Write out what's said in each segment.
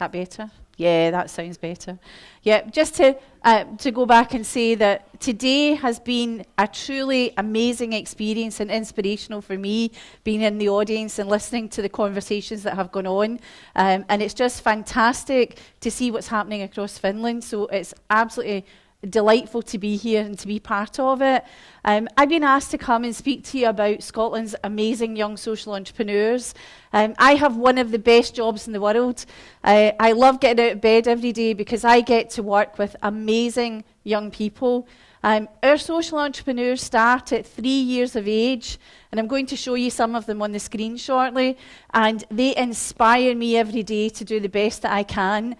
That better? Yeah, that sounds better. Yeah, just to go back and say that today has been a truly amazing experience and inspirational for me, being in the audience and listening to the conversations that have gone on. And it's just fantastic to see what's happening across Finland. So it's absolutely delightful to be here and to be part of it. I've been asked to come and speak to you about Scotland's amazing young social entrepreneurs. I have one of the best jobs in the world. I love getting out of bed every day because I get to work with amazing young people. Our social entrepreneurs start at 3 years of age, and I'm going to show you some of them on the screen shortly, and they inspire me every day to do the best that I can.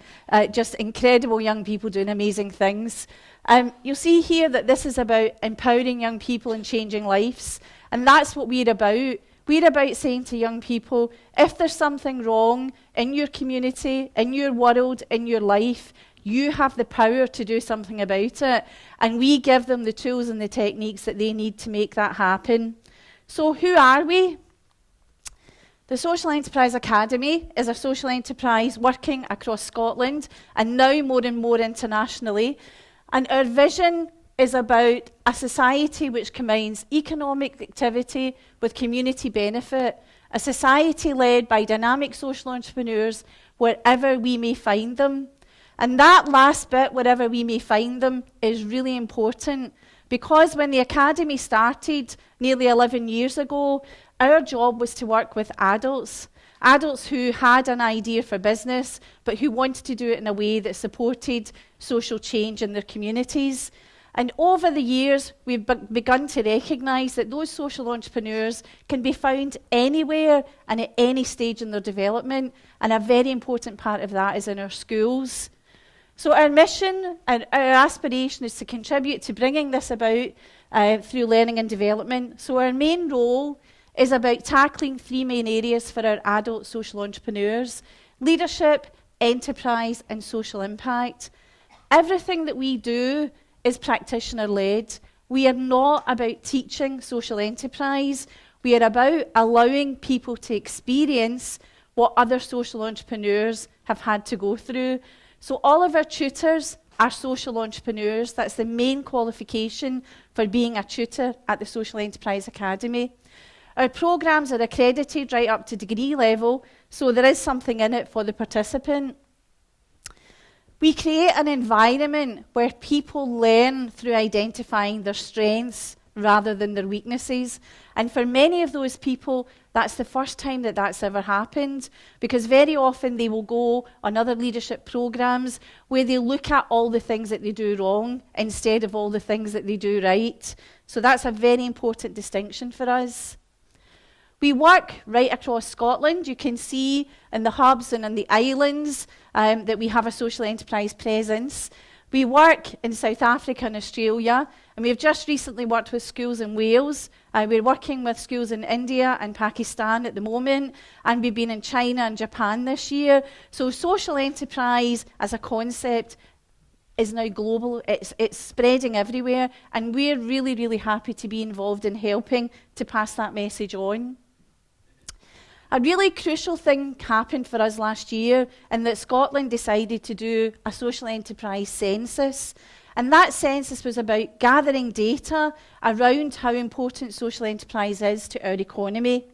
Just incredible young people doing amazing things. You'll see here that this is about empowering young people and changing lives, and that's what we're about. We're about saying to young people, if there's something wrong in your community, in your world, in your life, you have the power to do something about it, and we give them the tools and the techniques that they need to make that happen. So who are we? The Social Enterprise Academy is a social enterprise working across Scotland and now more and more internationally. And our vision is about a society which combines economic activity with community benefit, a society led by dynamic social entrepreneurs wherever we may find them. And that last bit, wherever we may find them, is really important because when the Academy started nearly 11 years ago, our job was to work with adults who had an idea for business, but who wanted to do it in a way that supported social change in their communities. And over the years, we've begun to recognise that those social entrepreneurs can be found anywhere and at any stage in their development, and a very important part of that is in our schools. So our mission and our aspiration is to contribute to bringing this about through learning and development. So our main role is about tackling 3 main areas for our adult social entrepreneurs: leadership, enterprise, and social impact. Everything that we do is practitioner-led. We are not about teaching social enterprise. We are about allowing people to experience what other social entrepreneurs have had to go through. So all of our tutors are social entrepreneurs. That's the main qualification for being a tutor at the Social Enterprise Academy. Our programmes are accredited right up to degree level, so there is something in it for the participant. We create an environment where people learn through identifying their strengths rather than their weaknesses. And for many of those people, that's the first time that that's ever happened, because very often they will go on other leadership programs where they look at all the things that they do wrong instead of all the things that they do right. So that's a very important distinction for us. We work right across Scotland. You can see in the hubs and in the islands that we have a social enterprise presence. We work in South Africa and Australia, and we've just recently worked with schools in Wales. We're working with schools in India and Pakistan at the moment, and we've been in China and Japan this year. So social enterprise as a concept is now global. It's spreading everywhere, and we're really, really happy to be involved in helping to pass that message on. A really crucial thing happened for us last year in that Scotland decided to do a social enterprise census. And that census was about gathering data around how important social enterprise is to our economy.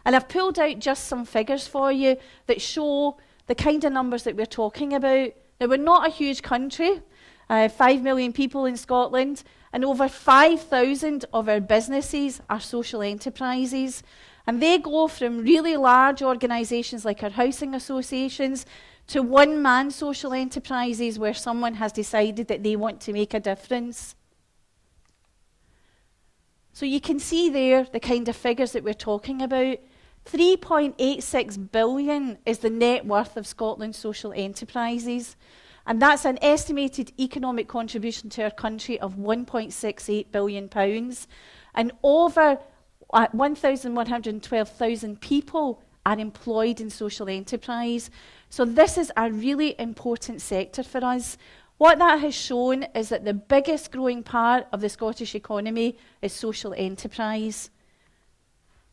And I've pulled out just some figures for you that show the kind of numbers that we're talking about. Now, we're not a huge country, 5 million people in Scotland, and over 5,000 of our businesses are social enterprises. And they go from really large organisations like our housing associations to one-man social enterprises where someone has decided that they want to make a difference. So you can see there the kind of figures that we're talking about. 3.86 billion is the net worth of Scotland's social enterprises. And that's an estimated economic contribution to our country of £1.68 billion. And over 1,112,000 people are employed in social enterprise. So this is a really important sector for us. What that has shown is that the biggest growing part of the Scottish economy is social enterprise.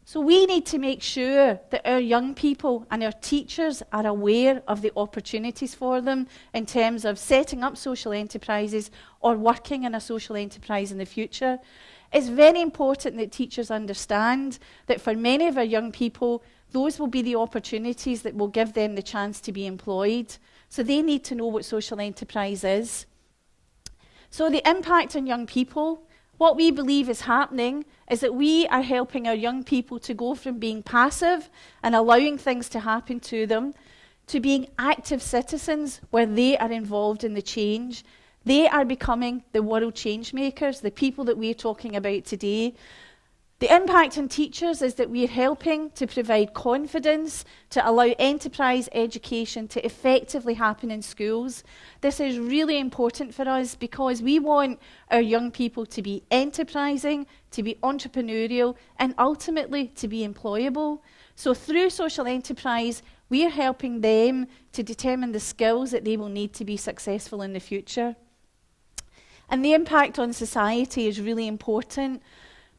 So we need to make sure that our young people and our teachers are aware of the opportunities for them in terms of setting up social enterprises or working in a social enterprise in the future. It's very important that teachers understand that for many of our young people, those will be the opportunities that will give them the chance to be employed. So they need to know what social enterprise is. So the impact on young people, what we believe is happening is that we are helping our young people to go from being passive and allowing things to happen to them to being active citizens where they are involved in the change. They are becoming the world change makers, the people that we're talking about today. The impact on teachers is that we're helping to provide confidence to allow enterprise education to effectively happen in schools. This is really important for us because we want our young people to be enterprising, to be entrepreneurial, and ultimately to be employable. So through social enterprise, we're helping them to determine the skills that they will need to be successful in the future. And the impact on society is really important.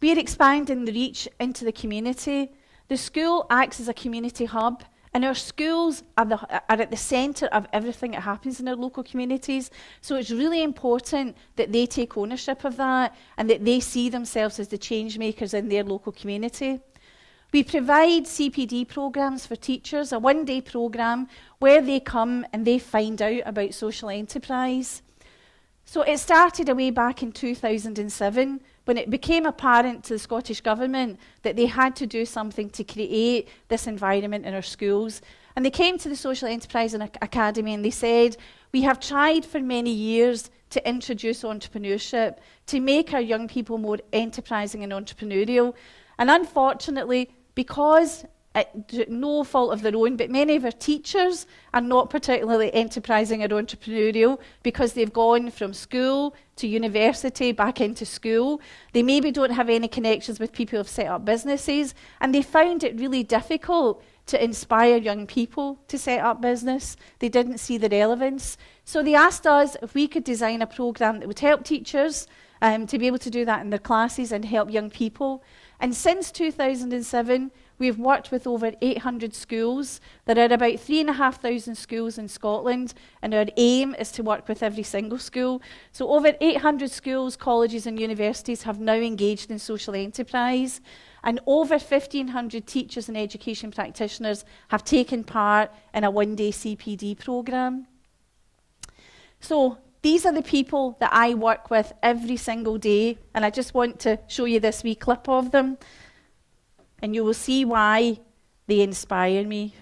We are expanding the reach into the community. The school acts as a community hub, and our schools are at the centre of everything that happens in our local communities. So it's really important that they take ownership of that and that they see themselves as the change makers in their local community. We provide CPD programmes for teachers, a one-day programme where they come and they find out about social enterprise. So it started away back in 2007 when it became apparent to the Scottish Government that they had to do something to create this environment in our schools. And they came to the Social Enterprise Academy and they said, we have tried for many years to introduce entrepreneurship, to make our young people more enterprising and entrepreneurial. And unfortunately, because no fault of their own, but many of our teachers are not particularly enterprising or entrepreneurial because they've gone from school to university back into school. They maybe don't have any connections with people who have set up businesses, and they found it really difficult to inspire young people to set up business. They didn't see the relevance. So they asked us if we could design a program that would help teachers to be able to do that in their classes and help young people. And since 2007, we've worked with over 800 schools. There are about 3,500 schools in Scotland, and our aim is to work with every single school. So over 800 schools, colleges and universities have now engaged in social enterprise, and over 1,500 teachers and education practitioners have taken part in a one-day CPD programme. So these are the people that I work with every single day, and I just want to show you this wee clip of them. And you will see why they inspire me.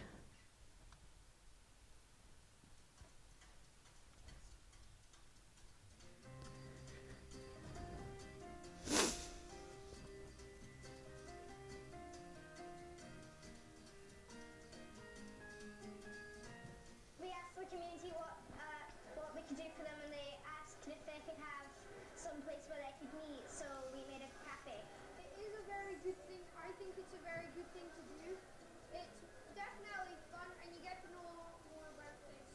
We asked the community what we could do for them, and they asked if they could have some place where they could meet, so we made a cafe. It is a very good thing. I think it's a very good thing to do. It's definitely fun and you get to know a lot more about things.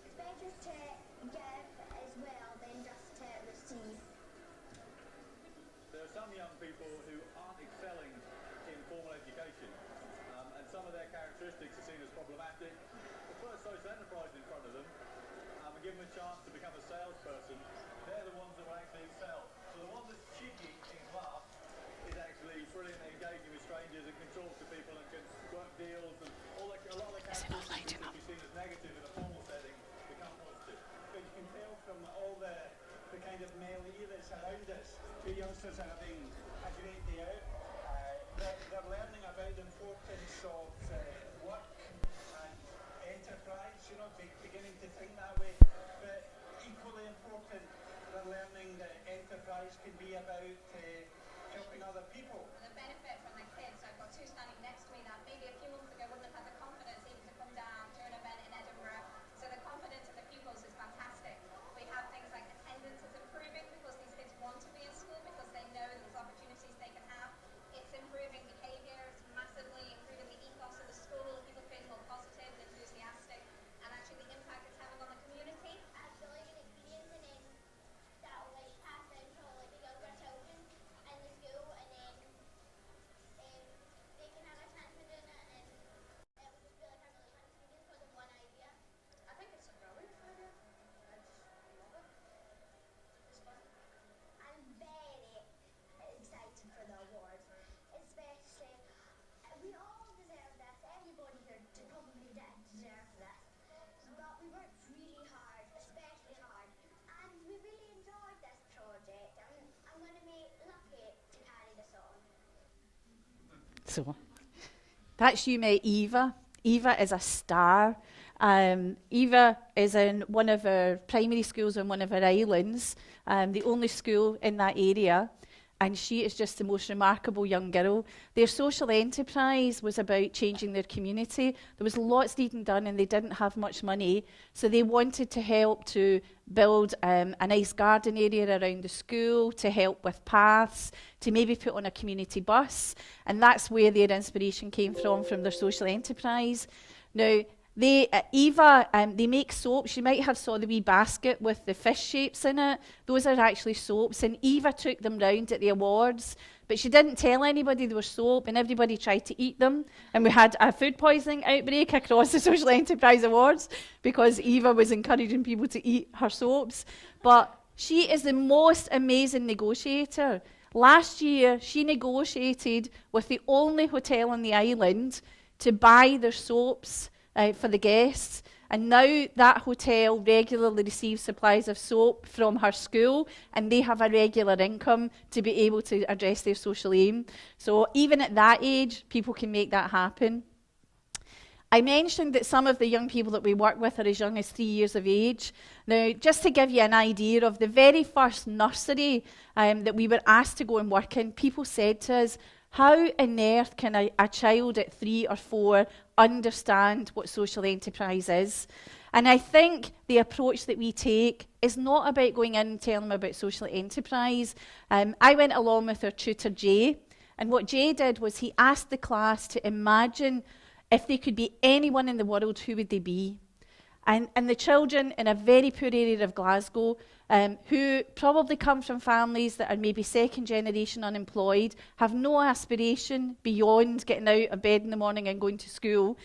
It's better to give as well than just to receive. There are some young people who aren't excelling in formal education, and some of their characteristics are seen as problematic. But put a social enterprise in front of them and give them a chance to become a salesperson. They're the ones that will actually excel. So the one that's cheeky in class is actually brilliant at engaging with strangers and can talk to people and can work deals, and a lot of the characteristics that can be seen as negative in a formal setting become positive. But you can tell from all the kind of melee that's around us, the youngsters are having a great day out. They're learning about the importance of work and enterprise, beginning to think that way. But equally important, they're learning that enterprise can be about helping other people. The benefit from my kids, I've got two standing next to me that maybe a few months ago wouldn't have had the confidence even to come down to an event in Edinburgh. So the confidence of the pupils is fantastic. We have things like attendance is improving because these kids want to be in school because they know there's opportunities they can have. It's improving behaviour, it's massively improving the ethos of the school, people feeling more positive and enthusiastic, and actually the impact it's having on the community. Actually, an experience in that will pass down to the younger children in the school. So that's you met Eva. Eva is a star. Eva is in one of our primary schools on one of our islands, the only school in that area. And she is just the most remarkable young girl. Their social enterprise was about changing their community. There was lots needing done and they didn't have much money. So they wanted to help to build a nice garden area around the school, to help with paths, to maybe put on a community bus. And that's where their inspiration came from their social enterprise. Now, Eva, they make soaps. You might have saw the wee basket with the fish shapes in it. Those are actually soaps. And Eva took them round at the awards, but she didn't tell anybody they were soap, and everybody tried to eat them. And we had a food poisoning outbreak across the Social Enterprise Awards because Eva was encouraging people to eat her soaps. But she is the most amazing negotiator. Last year, she negotiated with the only hotel on the island to buy their soaps for the guests, and now that hotel regularly receives supplies of soap from her school, and they have a regular income to be able to address their social aim. So even at that age, people can make that happen. I mentioned that some of the young people that we work with are as young as 3 years of age. Now, just to give you an idea of the very first nursery that we were asked to go and work in, people said to us, how on earth can a child at 3 or 4 understand what social enterprise is? And I think the approach that we take is not about going in and telling them about social enterprise. I went along with our tutor, Jay, and what Jay did was he asked the class to imagine if they could be anyone in the world, who would they be? And the children in a very poor area of Glasgow, who probably come from families that are maybe second generation unemployed, have no aspiration beyond getting out of bed in the morning and going to school,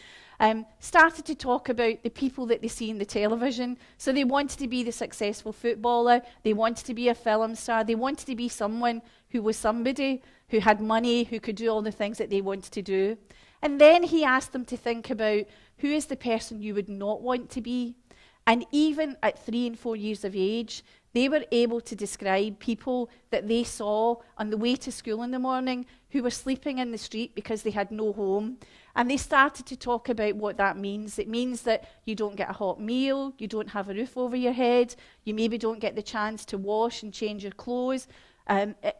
started to talk about the people that they see in the television. So they wanted to be the successful footballer, they wanted to be a film star, they wanted to be someone who was somebody, who had money, who could do all the things that they wanted to do. And then he asked them to think about who is the person you would not want to be. And even at 3 and 4 years of age, they were able to describe people that they saw on the way to school in the morning who were sleeping in the street because they had no home. And they started to talk about what that means. It means that you don't get a hot meal, you don't have a roof over your head, you maybe don't get the chance to wash and change your clothes.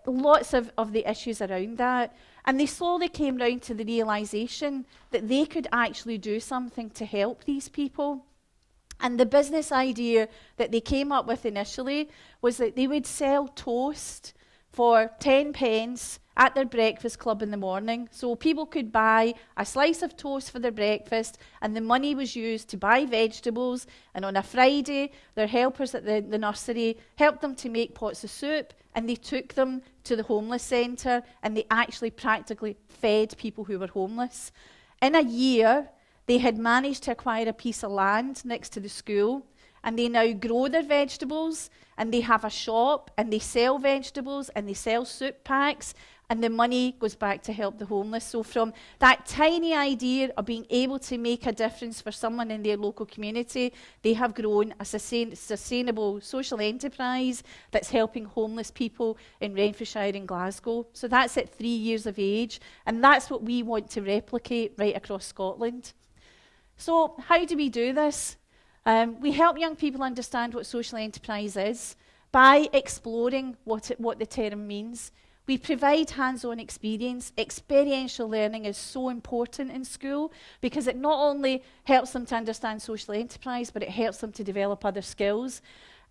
Lots of the issues around that. And they slowly came round to the realisation that they could actually do something to help these people. And the business idea that they came up with initially was that they would sell toast for 10 pence at their breakfast club in the morning. So people could buy a slice of toast for their breakfast, and the money was used to buy vegetables. And on a Friday, their helpers at the nursery helped them to make pots of soup, and they took them to the homeless centre, and they actually practically fed people who were homeless. In a year, they had managed to acquire a piece of land next to the school, and they now grow their vegetables, and they have a shop, and they sell vegetables, and they sell soup packs, and the money goes back to help the homeless. So from that tiny idea of being able to make a difference for someone in their local community, they have grown a sustainable social enterprise that's helping homeless people in Renfrewshire and Glasgow. So that's at 3 years of age, and that's what we want to replicate right across Scotland. So how do we do this? We help young people understand what social enterprise is by exploring what the term means. We provide hands-on experience. Experiential learning is so important in school because it not only helps them to understand social enterprise, but it helps them to develop other skills.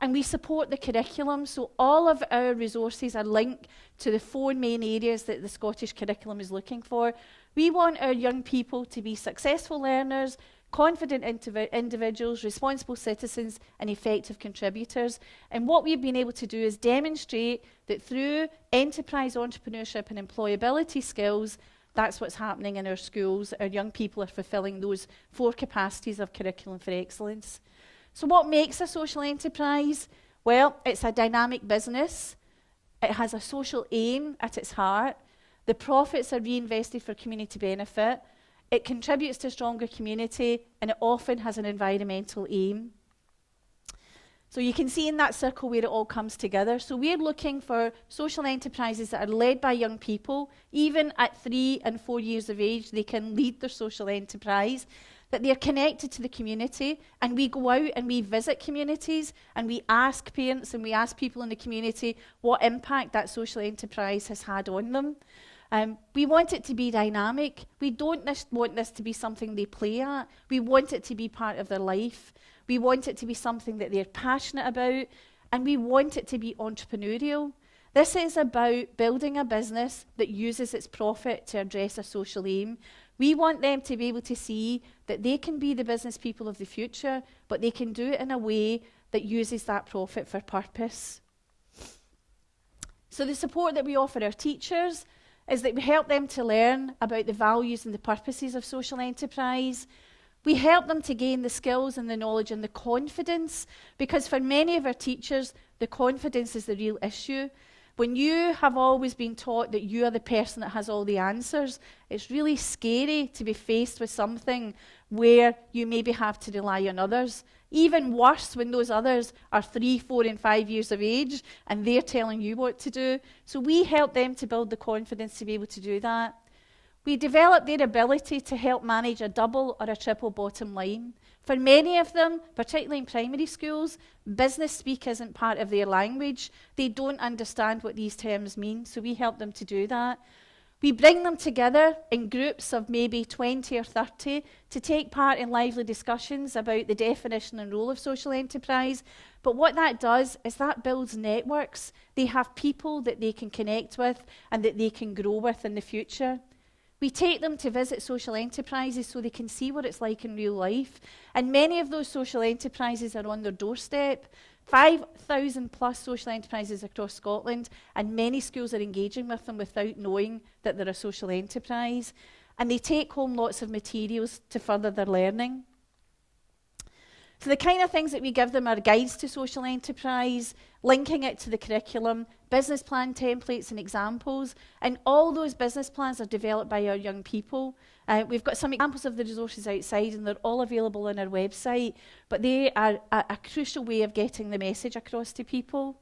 And we support the curriculum, so all of our resources are linked to the 4 main areas that the Scottish curriculum is looking for. We want our young people to be successful learners, confident individuals, responsible citizens, and effective contributors. And what we've been able to do is demonstrate that through enterprise entrepreneurship and employability skills, that's what's happening in our schools. Our young people are fulfilling those 4 capacities of curriculum for excellence. So what makes a social enterprise? Well, it's a dynamic business. It has a social aim at its heart. The profits are reinvested for community benefit. It contributes to a stronger community, and it often has an environmental aim. So you can see in that circle where it all comes together. So we're looking for social enterprises that are led by young people. Even at 3 and 4 years of age, they can lead their social enterprise, that they're connected to the community, and we go out and we visit communities and we ask parents and we ask people in the community what impact that social enterprise has had on them. We want it to be dynamic. We don't want this to be something they play at. We want it to be part of their life. We want it to be something that they're passionate about, and we want it to be entrepreneurial. This is about building a business that uses its profit to address a social aim. We want them to be able to see that they can be the business people of the future, but they can do it in a way that uses that profit for purpose. So the support that we offer our teachers is that we help them to learn about the values and the purposes of social enterprise. We help them to gain the skills and the knowledge and the confidence, because for many of our teachers, the confidence is the real issue. When you have always been taught that you are the person that has all the answers, it's really scary to be faced with something where you maybe have to rely on others. Even worse when those others are 3, 4, and 5 years of age and they're telling you what to do. So we help them to build the confidence to be able to do that. We develop their ability to help manage a double or a triple bottom line. For many of them, particularly in primary schools, business speak isn't part of their language. They don't understand what these terms mean, so we help them to do that. We bring them together in groups of maybe 20 or 30 to take part in lively discussions about the definition and role of social enterprise. But what that does is that builds networks. They have people that they can connect with and that they can grow with in the future. We take them to visit social enterprises so they can see what it's like in real life. And many of those social enterprises are on their doorstep. 5,000 plus social enterprises across Scotland, and many schools are engaging with them without knowing that they're a social enterprise. And they take home lots of materials to further their learning. So the kind of things that we give them are guides to social enterprise, linking it to the curriculum, business plan templates and examples, and all those business plans are developed by our young people. We've got some examples of the resources outside, and they're all available on our website, but they are a crucial way of getting the message across to people.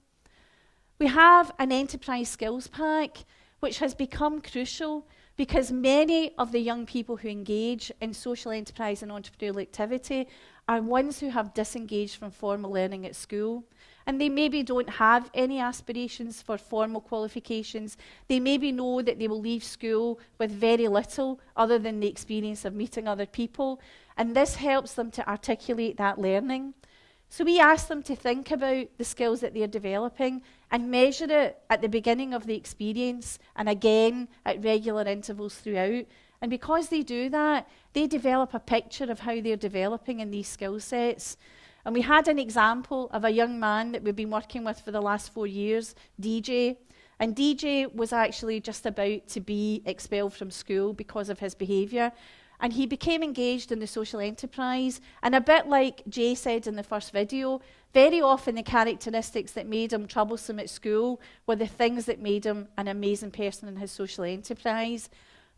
We have an enterprise skills pack, which has become crucial because many of the young people who engage in social enterprise and entrepreneurial activity are ones who have disengaged from formal learning at school. And they maybe don't have any aspirations for formal qualifications. They maybe know that they will leave school with very little other than the experience of meeting other people. And this helps them to articulate that learning. So we ask them to think about the skills that they're developing and measure it at the beginning of the experience and again at regular intervals throughout. And because they do that, they develop a picture of how they're developing in these skill sets. And we had an example of a young man that we've been working with for the last 4 years, DJ. And DJ was actually just about to be expelled from school because of his behaviour. And he became engaged in the social enterprise. And a bit like Jay said in the first video, very often the characteristics that made him troublesome at school were the things that made him an amazing person in his social enterprise.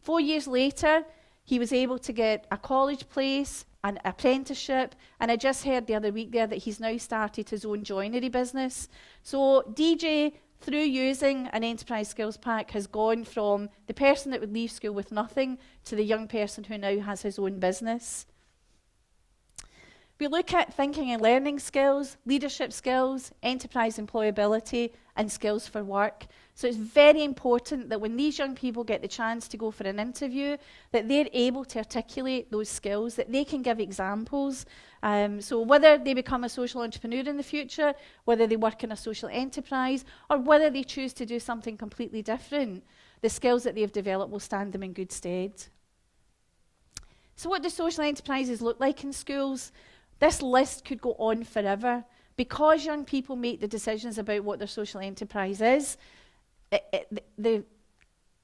4 years later, he was able to get a college place, an apprenticeship, and I just heard the other week there that he's now started his own joinery business. So DJ, through using an enterprise skills pack, has gone from the person that would leave school with nothing to the young person who now has his own business. We look at thinking and learning skills, leadership skills, enterprise employability, and skills for work. So it's very important that when these young people get the chance to go for an interview, that they're able to articulate those skills, that they can give examples. So whether they become a social entrepreneur in the future, whether they work in a social enterprise, or whether they choose to do something completely different, the skills that they've developed will stand them in good stead. So what do social enterprises look like in schools? This list could go on forever. Because young people make the decisions about what their social enterprise is,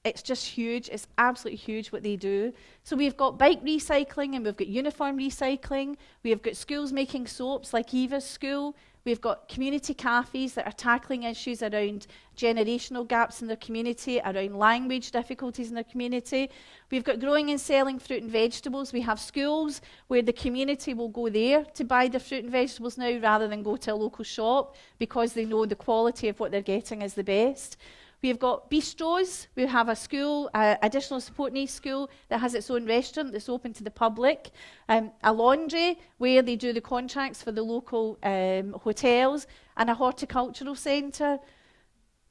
it's just huge. It's absolutely huge what they do. So we've got bike recycling, and we've got uniform recycling. We've got schools making soaps like Eva's school. We've got community cafes that are tackling issues around generational gaps in their community, around language difficulties in their community. We've got growing and selling fruit and vegetables. We have schools where the community will go there to buy their fruit and vegetables now rather than go to a local shop because they know the quality of what they're getting is the best. We've got bistros. We have a school, additional support needs school that has its own restaurant that's open to the public. A laundry where they do the contracts for the local hotels, and a horticultural centre.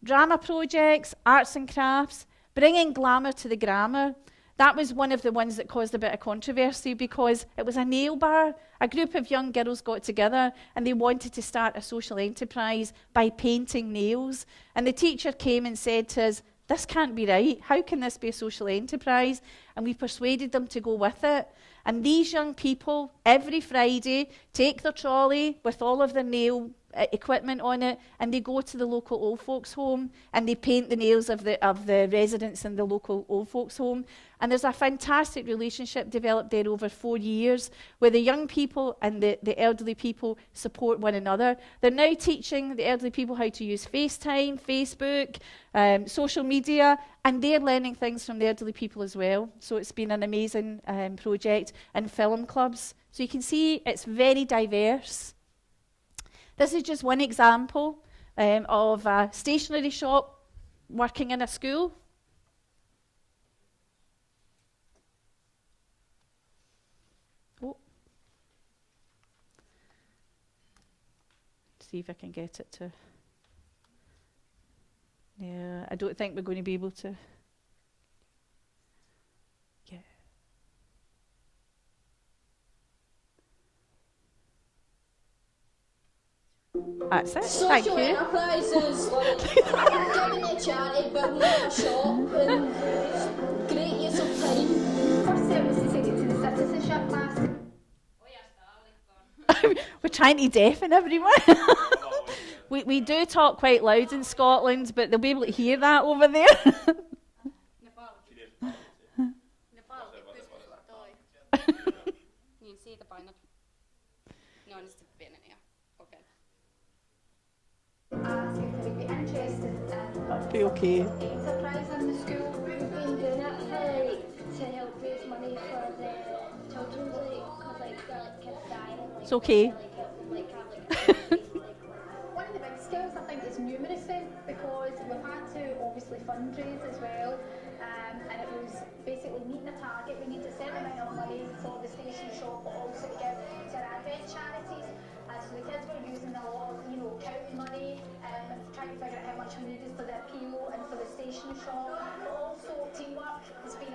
Drama projects, arts and crafts, bringing glamour to the grammar. That was one of the ones that caused a bit of controversy because it was a nail bar. A group of young girls got together and they wanted to start a social enterprise by painting nails. And the teacher came and said to us, "This can't be right. How can this be a social enterprise?" And we persuaded them to go with it. And these young people, every Friday, take their trolley with all of their nail equipment on it, and they go to the local old folks home and they paint the nails of the residents in the local old folks home. And there's a fantastic relationship developed there over 4 years where the young people and the elderly people support one another. They're now teaching the elderly people how to use FaceTime, Facebook, social media, and they're learning things from the elderly people as well. So it's been an amazing project. And film clubs. So you can see it's very diverse. This is just one example of a stationery shop working in a school. Oh. See if I can get it to... Yeah, I don't think we're going to be able to... Yeah. That's it. Thank Social you. enterprises, like giving to charity, building a shop, and great use of time. First service to take it to the citizenship class. We're trying to deafen everyone. we do talk quite loud in Scotland, but they'll be able to hear that over there. Niin siitä painat. No niin sitten pieneniä. Okei. Ask if they would be interested in That'd be okay. enterprise in the school. We've been doing it to help raise money for the children's because they're kids dying and It's okay. One of the big skills I think is numeracy because we've had to obviously fundraise as well, and it was basically meeting a target. We needed a certain amount of money for the station shop, but also to give to our advent charities. So the kids were using a lot of, counting money, trying to figure out how much we needed for the appeal and for the station shop. But also teamwork has been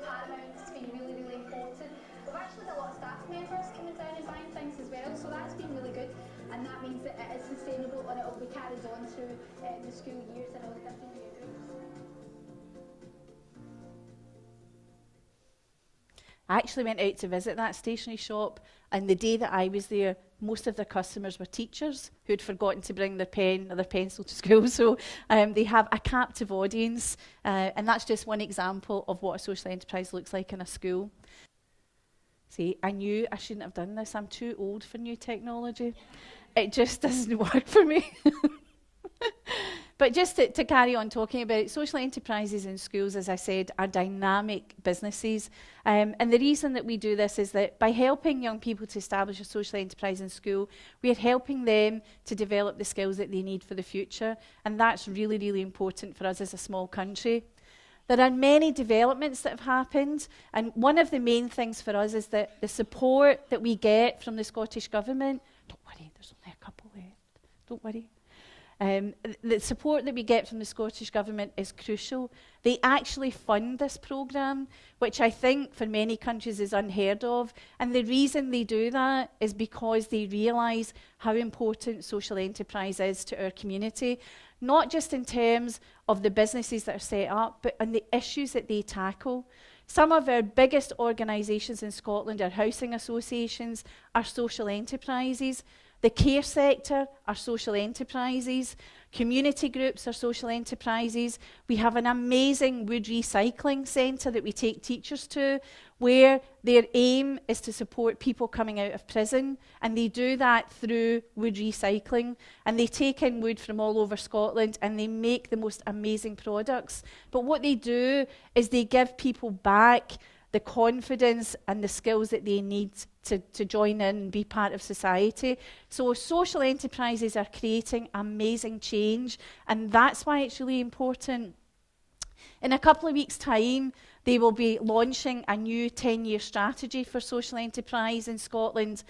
paramount. It's been really, really important. We've actually got a lot of staff members coming down and buying things as well, so that's been really good. And that means that it is sustainable and it will be carried on through the school years and all the different year groups. I actually went out to visit that stationery shop, and the day that I was there, most of their customers were teachers who'd forgotten to bring their pen or their pencil to school. So they have a captive audience, and that's just one example of what a social enterprise looks like in a school. See, I knew I shouldn't have done this. I'm too old for new technology. It just doesn't work for me. But just to carry on talking about it, social enterprises in schools, as I said, are dynamic businesses. And the reason that we do this is that by helping young people to establish a social enterprise in school, we are helping them to develop the skills that they need for the future. And that's really, really important for us as a small country. There are many developments that have happened, and one of the main things for us is that the support that we get from the Scottish Government, don't worry, there's only a couple left, don't worry. The support that we get from the Scottish Government is crucial. They actually fund this programme, which I think for many countries is unheard of. And the reason they do that is because they realise how important social enterprise is to our community, not just in terms of the businesses that are set up, but on the issues that they tackle. Some of our biggest organisations in Scotland, our housing associations, are social enterprises. The care sector are social enterprises. Community groups are social enterprises. We have an amazing wood recycling centre that we take teachers to, where their aim is to support people coming out of prison, and they do that through wood recycling, and they take in wood from all over Scotland and they make the most amazing products. But what they do is they give people back the confidence and the skills that they need to join in and be part of society. So social enterprises are creating amazing change, and that's why it's really important. In a couple of weeks' time, they will be launching a new 10-year strategy for social enterprise in Scotland,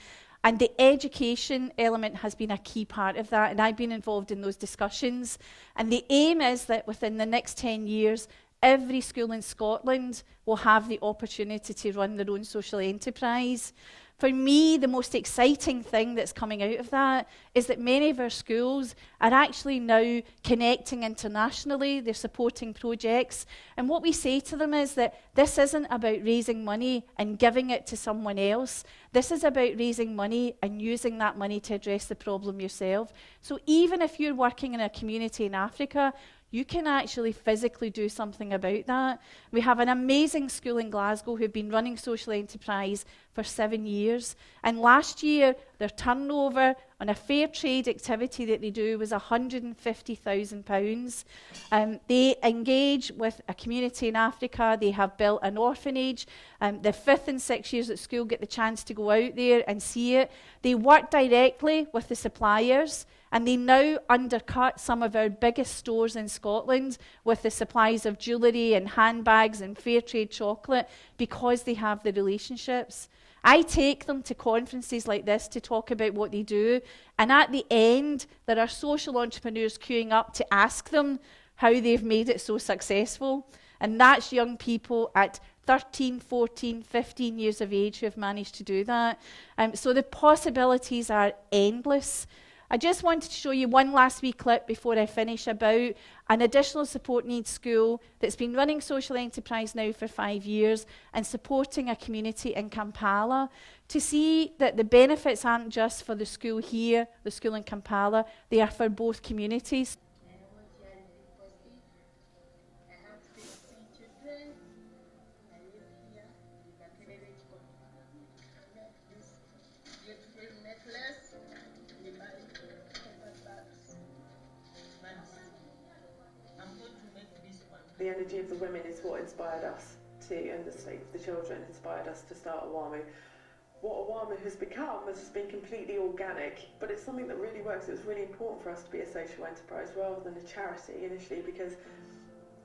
and the education element has been a key part of that, and I've been involved in those discussions. And the aim is that within the next 10 years, every school in Scotland will have the opportunity to run their own social enterprise. For me, the most exciting thing that's coming out of that is that many of our schools are actually now connecting internationally. They're supporting projects. And what we say to them is that this isn't about raising money and giving it to someone else. This is about raising money and using that money to address the problem yourself. So even if you're working in a community in Africa, you can actually physically do something about that. We have an amazing school in Glasgow who've been running social enterprise for 7 years. And last year, their turnover on a fair trade activity that they do was £150,000. They engage with a community in Africa. They have built an orphanage. The 5th and 6th years at school get the chance to go out there and see it. They work directly with the suppliers, and they now undercut some of our biggest stores in Scotland with the supplies of jewellery and handbags and fair trade chocolate because they have the relationships. I take them to conferences like this to talk about what they do, and at the end, there are social entrepreneurs queuing up to ask them how they've made it so successful. And that's young people at 13, 14, 15 years of age who have managed to do that. So the possibilities are endless. I just wanted to show you one last wee clip before I finish about an additional support needs school that's been running social enterprise now for 5 years and supporting a community in Kampala, to see that the benefits aren't just for the school here, the school in Kampala, they are for both communities. The energy of the women is what inspired us to, and the state of the children inspired us to start Awamu. What Awamu has become has been completely organic, but it's something that really works. It was really important for us to be a social enterprise rather than a charity initially, because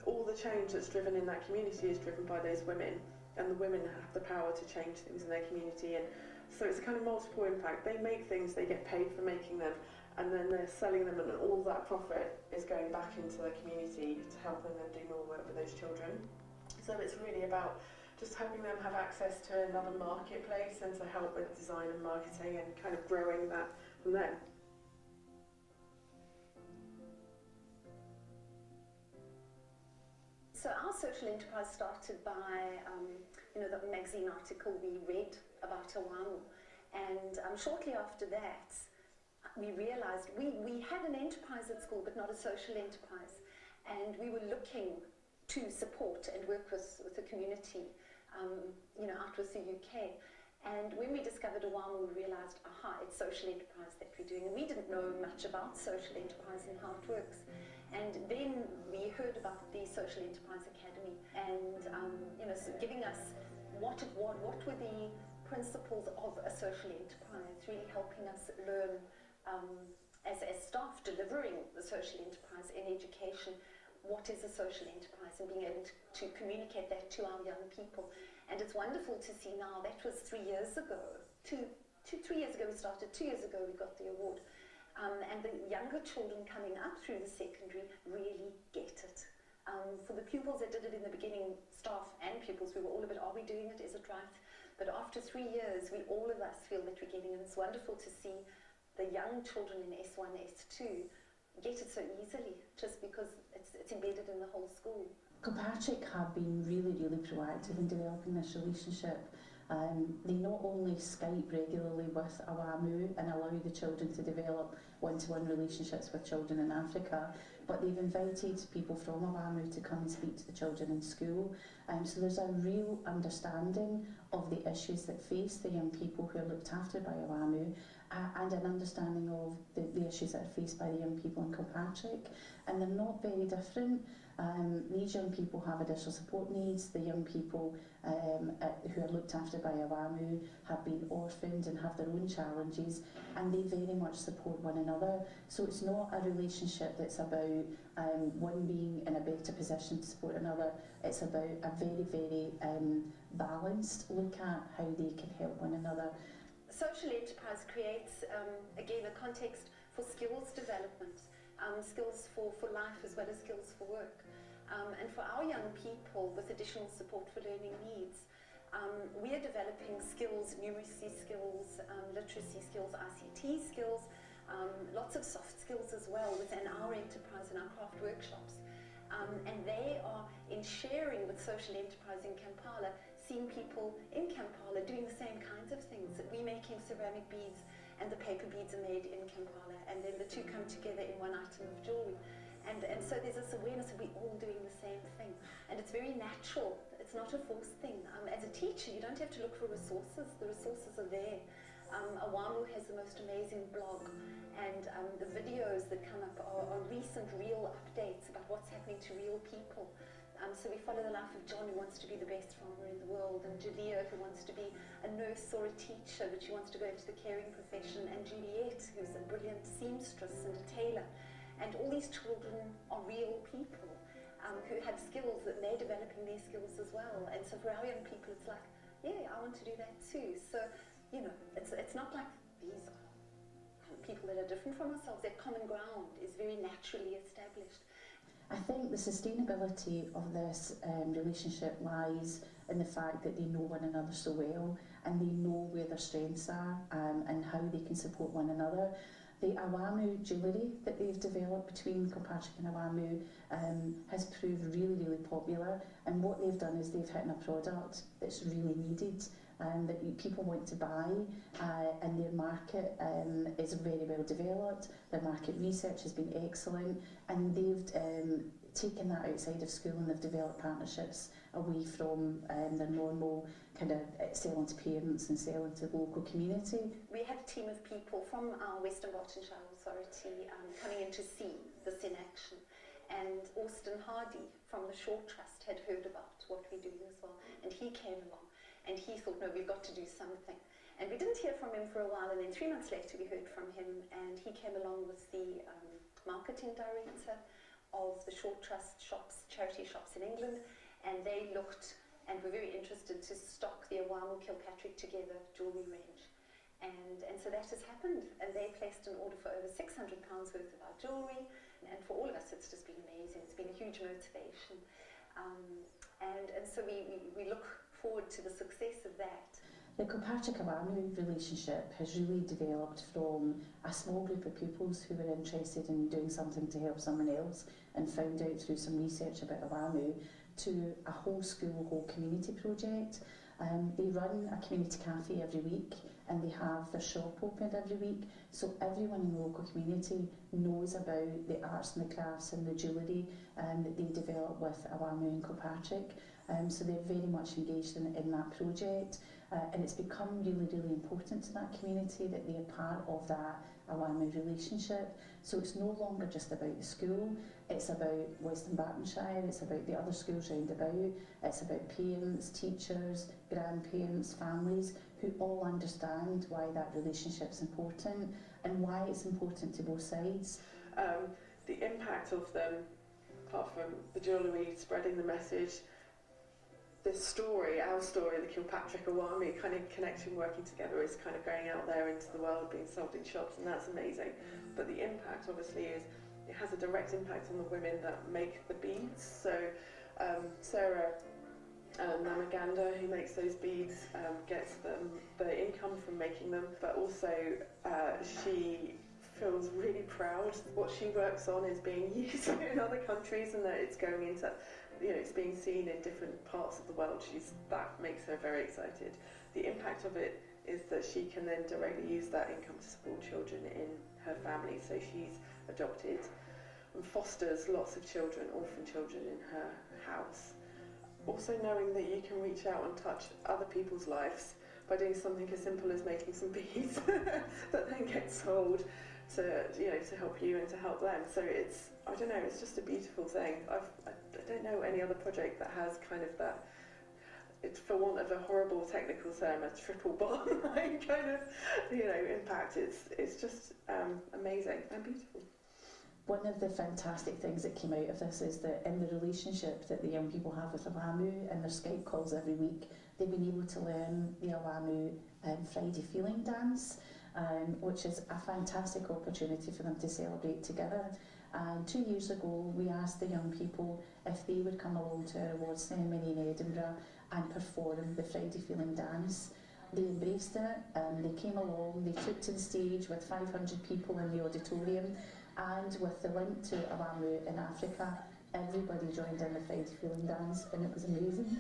all the change that's driven in that community is driven by those women, and the women have the power to change things in their community. And so it's a kind of multiple impact. They make things, they get paid for making them, and then they're selling them, and all that profit is going back into the community to helping them do more work with those children. So it's really about just helping them have access to another marketplace and to help with design and marketing and kind of growing that from there. So our social enterprise started by the magazine article we read about Awamu, and shortly after that we realised we had an enterprise at school but not a social enterprise, and we were looking to support and work with the community out with the UK. And when we discovered Awamu, we realised, it's social enterprise that we're doing, and we didn't know much about social enterprise and how it works. And then we heard about the Social Enterprise Academy, and giving us what were the principles of a social enterprise, really helping us learn as staff delivering the social enterprise in education, what is a social enterprise, and being able to communicate that to our young people. And it's wonderful to see now, that was 3 years ago, 3 years ago we started, 2 years ago we got the award. And the younger children coming up through the secondary really get it. For the pupils that did it in the beginning, staff and pupils, we were all a bit, are we doing it, is it right? But after 3 years, all of us feel that we're getting it. It's wonderful to see the young children in S1, S2 get it so easily, just because it's embedded in the whole school. Kilpatrick have been really, really proactive in developing this relationship They not only Skype regularly with Awamu and allow the children to develop one-to-one relationships with children in Africa, but they've invited people from Awamu to come and speak to the children in school. So there's a real understanding of the issues that face the young people who are looked after by Awamu, and an understanding of the issues that are faced by the young people in Kilpatrick. And they're not very different. These young people have additional support needs. The young people who are looked after by Awamu have been orphaned and have their own challenges, and they very much support one another. So it's not a relationship that's about one being in a better position to support another. It's about a very, very balanced look at how they can help one another. Social enterprise creates, again, a context for skills development, skills for life as well as skills for work. And for our young people with additional support for learning needs, we are developing skills, numeracy skills, literacy skills, ICT skills, lots of soft skills as well within our enterprise and our craft workshops. And they are, in sharing with social enterprise in Kampala, seeing people in Kampala doing the same kinds of things. That we're making ceramic beads and the paper beads are made in Kampala, and then the two come together in one item of jewelry. And so there's this awareness that we're all doing the same thing. And it's very natural. It's not a forced thing. As a teacher, you don't have to look for resources. The resources are there. Awamu has the most amazing blog, and the videos that come up are recent, real updates about what's happening to real people. So we follow the life of John, who wants to be the best farmer in the world, and Julia, who wants to be a nurse or a teacher, but she wants to go into the caring profession, and Juliet, who's a brilliant seamstress and a tailor. And all these children are real people who have skills, that they're developing their skills as well. And so for our young people, it's like, yeah, I want to do that too. So, you know, it's not like these are people that are different from ourselves. That common ground is very naturally established. I think the sustainability of this relationship lies in the fact that they know one another so well, and they know where their strengths are and how they can support one another. The Awamu jewellery that they've developed between Kilpatrick and Awamu has proved really, really popular, and what they've done is they've hit on a product that's really needed, that people want to buy, and their market is very well developed. Their market research has been excellent, and they've taken that outside of school, and they've developed partnerships away from their normal kind of selling to parents and selling to the local community. We had a team of people from our Western Bartonshire Authority coming in to see this in action, and Austin Hardy from the Shaw Trust had heard about what we do as well, and he came along. And he thought, no, we've got to do something. And we didn't hear from him for a while, and then 3 months later we heard from him, and he came along with the marketing director of the Short Trust shops, charity shops in England, and they looked and were very interested to stock the Awamu Kilpatrick Together jewellery range. And so that has happened, and they placed an order for over £600 worth of our jewellery, and for all of us it's just been amazing. It's been a huge motivation. And so we look forward to the success of that. The Kilpatrick-Awamu relationship has really developed from a small group of pupils who were interested in doing something to help someone else and found out through some research about Awamu to a whole school, whole community project. They run a community cafe every week, and they have their shop opened every week, so everyone in the local community knows about the arts and the crafts and the jewellery that they develop with Awamu and Kilpatrick. So they're very much engaged in that project, and it's become really, really important to that community that they are part of that Awamu relationship. So it's no longer just about the school, it's about Western Bartonshire, it's about the other schools round about, it's about parents, teachers, grandparents, families who all understand why that relationship's important and why it's important to both sides. The impact of them, apart from the jewellery, spreading the message, the story, our story, the Kilpatrick-Awamu kind of connection, working together, is kind of going out there into the world, being sold in shops, and that's amazing. But the impact obviously is, it has a direct impact on the women that make the beads. So Sarah Namaganda, who makes those beads, gets the income from making them, but also she feels really proud. What she works on is being used in other countries, and that it's going into, you know, it's being seen in different parts of the world. That makes her very excited. the impact of it is that she can then directly use that income to support children in her family. So she's adopted and fosters lots of children, orphan children in her house. Also knowing that you can reach out and touch other people's lives by doing something as simple as making some beads that then get sold to, you know, to help you and to help them. So it's, I don't know, it's just a beautiful thing. I don't know any other project that has kind of that, it's, for want of a horrible technical term, a triple bottom line kind of, you know, impact. It's just amazing and beautiful. One of the fantastic things that came out of this is that in the relationship that the young people have with Awamu and their Skype calls every week, they've been able to learn the Awamu Friday Feeling Dance, which is a fantastic opportunity for them to celebrate together. And 2 years ago, we asked the young people if they would come along to our awards ceremony in Edinburgh and perform the Friday Feeling Dance. They embraced it, they came along, they took to the stage with 500 people in the auditorium, and with the link to Awamu in Africa, everybody joined in the Friday Feeling Dance, and it was amazing.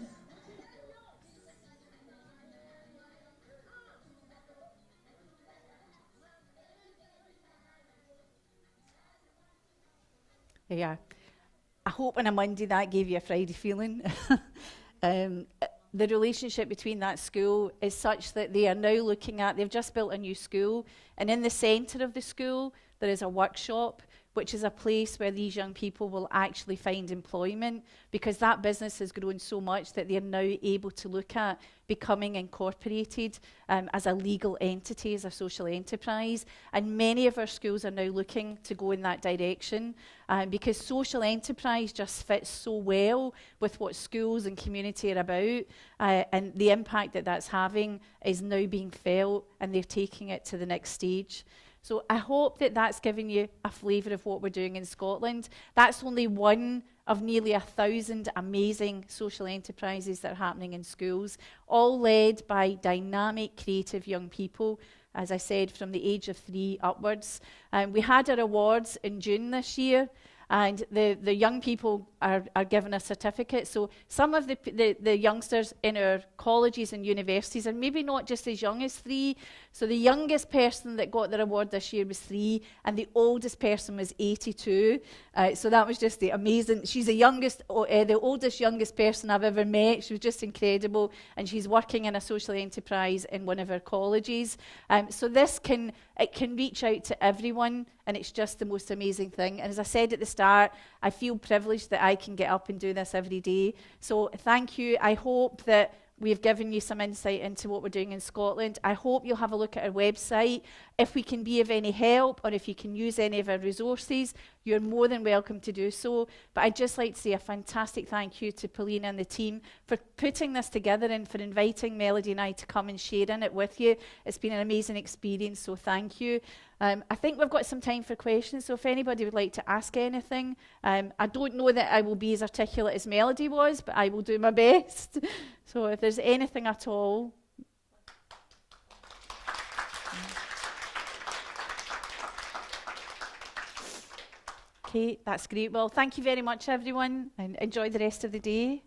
Yeah, I hope on a Monday that gave you a Friday feeling. The relationship between that school is such that they are now looking at, they've just built a new school, and in the centre of the school there is a workshop, which is a place where these young people will actually find employment, because that business has grown so much that they're now able to look at becoming incorporated as a legal entity, as a social enterprise. And many of our schools are now looking to go in that direction because social enterprise just fits so well with what schools and community are about, and the impact that that's having is now being felt, and they're taking it to the next stage. So I hope that that's given you a flavour of what we're doing in Scotland. That's only one of nearly 1,000 amazing social enterprises that are happening in schools, all led by dynamic, creative young people, as I said, from the age of 3 upwards. We had our awards in June this year, and the young people are given a certificate. So some of the youngsters in our colleges and universities are maybe not just as young as 3. So the youngest person that got their award this year was 3, and the oldest person was 82. So that was just the amazing. She's the oldest person I've ever met. She was just incredible, and she's working in a social enterprise in one of our colleges. So this can reach out to everyone, and it's just the most amazing thing. And as I said at the start, I feel privileged that I can get up and do this every day. So thank you. I hope that we've given you some insight into what we're doing in Scotland. I hope you'll have a look at our website. If we can be of any help, or if you can use any of our resources, you're more than welcome to do so. But I'd just like to say a fantastic thank you to Paulina and the team for putting this together and for inviting Melody and I to come and share in it with you. It's been an amazing experience, so thank you. I think we've got some time for questions, so if anybody would like to ask anything, I don't know that I will be as articulate as Melody was, but I will do my best. So if there's anything at all. Okay, that's great. Well, thank you very much, everyone, and enjoy the rest of the day.